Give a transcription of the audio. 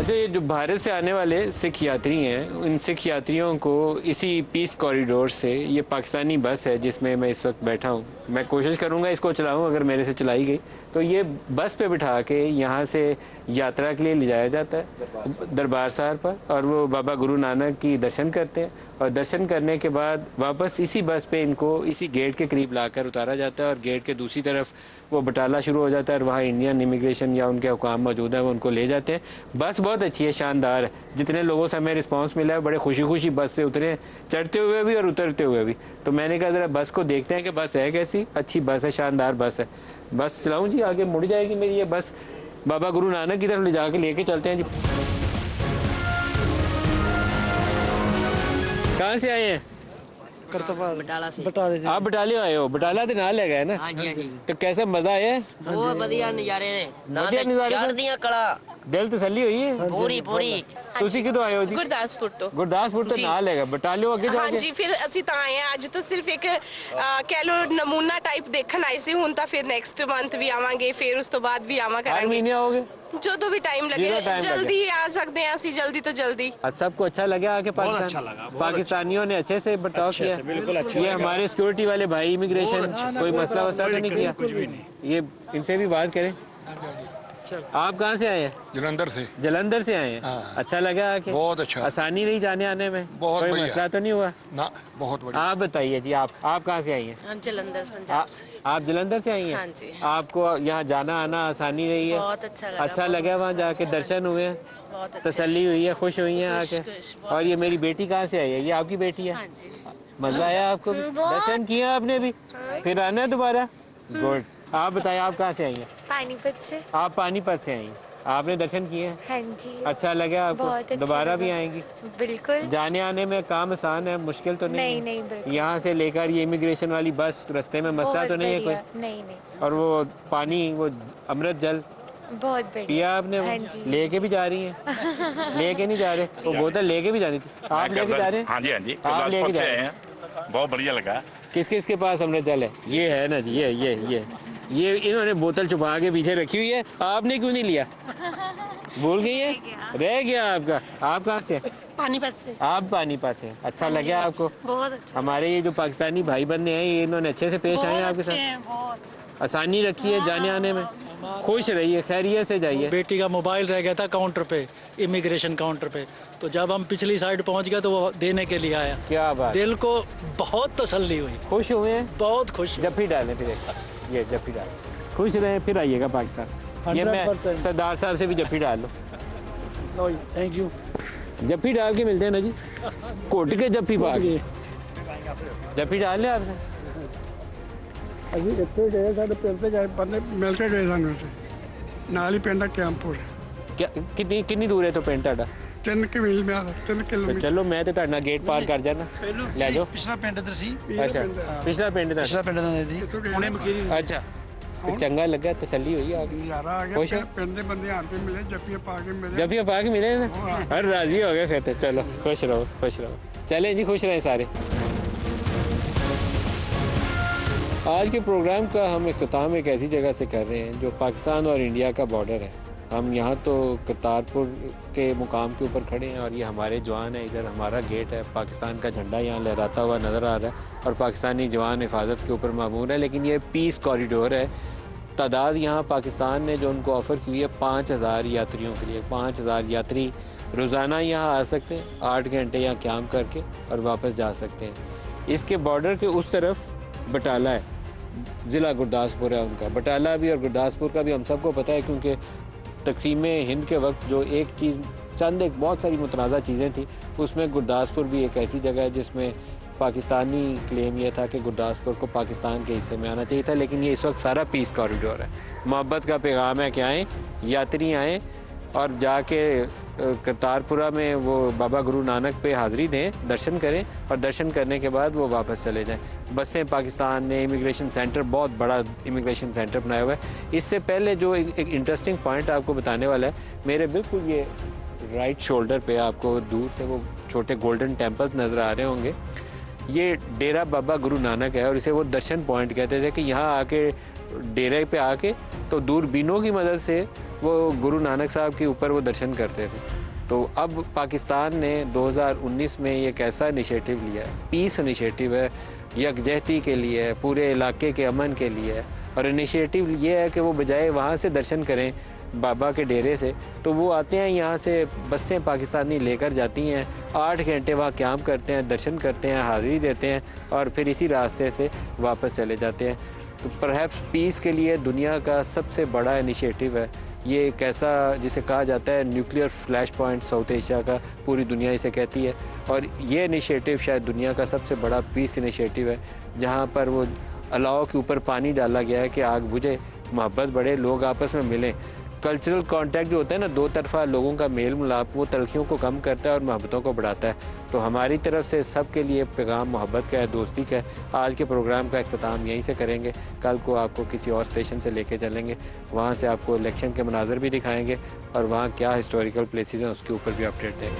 अच्छा, ये जो भारत से आने वाले सिख यात्री हैं, इन सिख यात्रियों को इसी पीस कॉरिडोर से, ये पाकिस्तानी बस है जिसमें मैं इस वक्त बैठा हूँ, मैं कोशिश करूँगा इसको चलाऊँ, अगर मेरे से चलाई गई तो ये बस पे बिठा के यहाँ से यात्रा के लिए ले जाया जाता है दरबार साहब पर, और वो बाबा गुरु नानक की दर्शन करते हैं, और दर्शन करने के बाद वापस इसी बस पे इनको इसी गेट के करीब लाकर उतारा जाता है, और गेट के दूसरी तरफ वो बटाला शुरू हो जाता है, और वहाँ इंडियन इमिग्रेशन या उनके हुकाम मौजूद है, वो उनको ले जाते हैं। बस बहुत अच्छी है, शानदार है। जितने लोगों से हमें रिस्पांस मिला है, बड़े खुशी खुशी बस से उतरे, चढ़ते हुए भी और उतरते हुए भी। तो मैंने कहा जरा बस को देखते हैं कि बस है कैसी। अच्छी बस है, शानदार बस है। बस चलाऊं जी, आगे मुड़ जाएगी मेरी ये बस, बाबा गुरु नानक की तरफ ले जाके लेके चलते हैं जी। कहाँ से आए हैं? बटाला से। आप बटाले आए हो? बटाला तो नाल है ना? हाँ जी, हाँ जी। तो कैसा मजा आया? बहुत बढ़िया नज़ारे ने, ਵਧੀਆ ਨਜ਼ਾਰੇ ਨੇ। ਚੜ੍ਹਦੀਆਂ ਕਲਾ दिल तसल्ली हुई है? ਪੂਰੀ ਪੂਰੀ। ਤੁਸੀਂ ਕਿਦੋਂ ਆਏ ਹੋ ਜੀ? ਗੁਰਦਾਸਪੁਰ ਤੋਂ। ਗੁਰਦਾਸਪੁਰ ਤੋਂ ਜੀ। ਨਾਲ ਹੈਗਾ, ਬਟਾਲਿਓ ਅੱਗੇ ਜਾ ਕੇ। ਹਾਂਜੀ, ਫਿਰ ਅਸੀਂ ਤਾਂ ਆਏ ਆ ਅੱਜ। ਤਾਂ ਸਿਰਫ ਇੱਕ ਕਹਿ ਲੋ ਨਮੂਨਾ ਟਾਈਪ ਦੇਖਣ ਆਏ ਸੀ। ਹੁਣ ਤਾਂ ਫਿਰ ਨੈਕਸਟ ਮੰਥ ਵੀ ਆਵਾਂਗੇ, ਫਿਰ ਉਸ ਤੋਂ ਬਾਅਦ ਵੀ ਆਵਾਂ हर ਕਰਾਂਗੇ। महीने आओगे? ਜਦੋਂ ਵੀ टाइम लगे ਜਦੋਂ time जल्दी ही आ सकते हैं ਅਸੀਂ, जल्दी तो जल्दी। सबको अच्छा लगा आके पाकिस्तान? अच्छा लगा, बहुत पाकिस्तानियों ने अच्छे से बर्ताव किया? बिल्कुल अच्छा ये हमारे सिक्योरिटी वाले भाई इमिग्रेशन कोई मसला वसला तो नहीं किया? कुछ भी नहीं। ये इनसे भी बात करें। आप कहाँ से आए हैं? जलंधर से। जलंधर से आए हैं। हाँ। अच्छा लगा आके? बहुत अच्छा। आसानी रही जाने आने में? बहुत कोई बढ़िया। मसला तो नहीं हुआ? ना, बहुत बढ़िया। आप बताइए जी, आप कहाँ से आई हैं? हम जलंधर पंजाब से। आप जलंधर से आई हैं? हाँ जी। आपको यहाँ जाना आना आसानी रही है? बहुत अच्छा लगा। अच्छा लगा वहाँ जाके? दर्शन हुए हैं? बहुत अच्छा। तसल्ली हुई है? खुश हुई हैं खुश, आके? खुश, बहुत और ये मेरी बेटी कहाँ से आई है? ये आपकी बेटी है? हाँ जी। मजा आया आपको भी? दर्शन किए आपने भी? फिर आना है दोबारा? गुड। आप बताइए, आप कहाँ से आई हैं? पानीपत से। आप पानीपत से आई हैं। आपने दर्शन किए हैं? हाँ जी। अच्छा लगा आपको? बहुत अच्छा दोबारा भी लगा। आएंगी? बिल्कुल। जाने आने में काम आसान है, मुश्किल तो नहीं नहीं है? नहीं, बिल्कुल। यहाँ से लेकर ये इमिग्रेशन वाली बस रास्ते में मसला बहुत तो नहीं है कोई? बढ़िया। नहीं नहीं, और वो पानी, वो अमृत जल बहुत बढ़िया। पिया आपने? वो हाँ जी। लेके भी जा रही हैं? लेके नहीं जा रहे? वो बोतल लेके भी जानी थी। आप लेके जा रहे हैं? हाँ जी, हाँ जी, आप लेके जा रहे हैं? बहुत बढ़िया लगा। किस किस के पास अमृत जल है? ये है ना जी, ये इन्होंने बोतल छुपा के पीछे रखी हुई है। आपने क्यों नहीं लिया? भूल गई है? रह गया आपका। आप कहाँ से? पानीपत से। आप पानीपत से। अच्छा लगा आपको? बहुत अच्छा। हमारे ये जो पाकिस्तानी भाई बंदे हैं, ये इन्होंने अच्छे से पेश आए हैं आपके साथ? बहुत आसानी रखी है जाने आने में? खुश रहिए, खैरियत से जाइए। बेटी का मोबाइल रह गया था काउंटर पे, इमिग्रेशन काउंटर पे, तो जब हम पिछली साइड पहुंच गए तो वो देने के लिए आया। क्या बात, दिल को बहुत तसल्ली हुई, खुश हुए हैं? बहुत खुश। जफ्फी डालें फिर ये जफ्फी डालें, खुश रहें, फिर आइएगा पाकिस्तान। ये मैं 100%। सरदार साहब से भी जफ्फी डाल लो। Thank you. जफ्फी डाल के मिलते हैं ना जी, कोट के जफ्फी पा के जफ्फी डाल ले आपसे। ਅਸੀਂ ਇੱਥੇ ਗਏ, ਸਾਡੇ ਪਿੰਡ ਤੇ ਗਏ, ਬੰਦੇ ਮਿਲ ਕੇ ਗਏ ਸਾਨੂੰ ਉੱਥੇ, ਨਾਲ ਹੀ ਪਿੰਡ ਕੈਂਪਪੁਰ। ਕਿੰਨੀ ਦੂਰ ਹੈ ਤੋਂ ਪਿੰਡ ਤੁਹਾਡਾ? 3 ਕਿਲੋਮੀਟਰ 3 ਕਿਲੋਮੀਟਰ। ਚਲੋ ਮੈਂ ਤੇ ਤੁਹਾਡੇ ਨਾਲ ਗੇਟ ਪਾਰ ਕਰ ਜਾਣਾ, ਲੈ ਜਾਓ। ਪਿਛਲਾ ਪਿੰਡ ਇੱਧਰ ਸੀ। ਅੱਛਾ, ਪਿਛਲਾ ਪਿੰਡ ਦਾ? ਪਿਛਲਾ ਪਿੰਡ ਦਾ ਸੀ, ਹੁਣੇ ਮਕੀਰੀ। ਅੱਛਾ, ਚੰਗਾ ਲੱਗਾ, ਤਸੱਲੀ ਹੋਈ ਆ ਗਈ। ਨਜ਼ਾਰਾ ਆ खुश ਗਿਆ, हो? ਪਿੰਡ ਦੇ ਬੰਦੇ ਆਣ ਕੇ ਮਿਲੇ, ਜੱਫੀਆਂ ਪਾ ਕੇ ਮਿਲੇ। जफ्फियाँ पा के मिले ना, हर राजी हो गए फिर तो। चलो खुश रहो, खुश रहो। चलें जी, खुश रहें सारे। आज के प्रोग्राम का हम इख्तिताम एक ऐसी जगह से कर रहे हैं जो पाकिस्तान और इंडिया का बॉर्डर है। हम यहाँ तो करतारपुर के मुकाम के ऊपर खड़े हैं और ये हमारे जवान है, इधर हमारा गेट है, पाकिस्तान का झंडा यहाँ लहराता हुआ नज़र आ रहा है और पाकिस्तानी जवान हिफाजत के ऊपर मामूर है। लेकिन ये पीस कॉरिडोर है। तादाद यहाँ पाकिस्तान ने जो उनको ऑफ़र की है 5000 यात्रियों के लिए। 5000 यात्री रोज़ाना यहाँ आ सकते हैं, 8 घंटे यहाँ क़याम करके और वापस जा सकते हैं। इसके बॉर्डर के उस तरफ बटाला है, ज़िला गुरदासपुर है उनका। बटाला भी और गुरदासपुर का भी हम सबको पता है, क्योंकि तकसीम हिंद के वक्त जो एक चीज़, चंद एक बहुत सारी मुतनाज़ा चीज़ें थी, उसमें गुरदासपुर भी एक ऐसी जगह है जिसमें पाकिस्तानी क्लेम ये था कि गुरदासपुर को पाकिस्तान के हिस्से में आना चाहिए था। लेकिन ये इस वक्त सारा पीस कॉरिडोर है। मोहब्बत का पैगाम है कि आएँ, यात्री आएँ और जाके करतारपुरा में वो बाबा गुरु नानक पे हाज़िरी दें, दर्शन करें और दर्शन करने के बाद वो वापस चले जाएं। बसें पाकिस्तान ने इमिग्रेशन सेंटर, बहुत बड़ा इमिग्रेशन सेंटर बनाया हुआ है। इससे पहले जो एक इंटरेस्टिंग पॉइंट आपको बताने वाला है, मेरे बिल्कुल ये राइट शोल्डर पे आपको दूर से वो छोटे गोल्डन टेम्पल्स नज़र आ रहे होंगे। ये डेरा बाबा गुरु नानक है और इसे वो दर्शन पॉइंट कहते थे कि यहाँ आके डेरे पे आके तो दूरबीनों की मदद से वो गुरु नानक साहब के ऊपर वो दर्शन करते थे। तो अब पाकिस्तान ने 2019 में एक ऐसा इनिशिएटिव लिया है, पीस इनिशिएटिव है, यकजहती के लिए है, पूरे इलाके के अमन के लिए है। और इनिशिएटिव ये है कि वो बजाय वहाँ से दर्शन करें बाबा के डेरे से, तो वो आते हैं यहाँ से, बसें पाकिस्तानी लेकर जाती हैं, 8 घंटे वहाँ कैंप करते हैं, दर्शन करते हैं, हाज़िरी देते हैं और फिर इसी रास्ते से वापस चले जाते हैं। तो परहैप्स पीस के लिए दुनिया का सबसे बड़ा इनिशिएटिव है ये, एक ऐसा जिसे कहा जाता है nuclear flash point south Asia का, पूरी दुनिया इसे कहती है। और ये इनिशिएटिव शायद दुनिया का सबसे बड़ा पीस इनिशिएटिव है, जहाँ पर वो अलाव के ऊपर पानी डाला गया है कि आग बुझे, मोहब्बत बढ़े, लोग आपस में मिलें। कल्चरल कांटेक्ट जो होता है ना, दो तरफा लोगों का मेल मिलाप, वो तलखियों को कम करता है और मोहब्बतों को बढ़ाता है। तो हमारी तरफ से सबके लिए पैगाम मोहब्बत का है, दोस्ती का है। आज के प्रोग्राम का इख्तिताम यहीं से करेंगे, कल को आपको किसी और स्टेशन से लेके चलेंगे, वहाँ से आपको इलेक्शन के मनाज़र भी दिखाएंगे और वहाँ क्या हिस्टोरिकल प्लेसेस हैं उसके ऊपर भी अपडेट देंगे।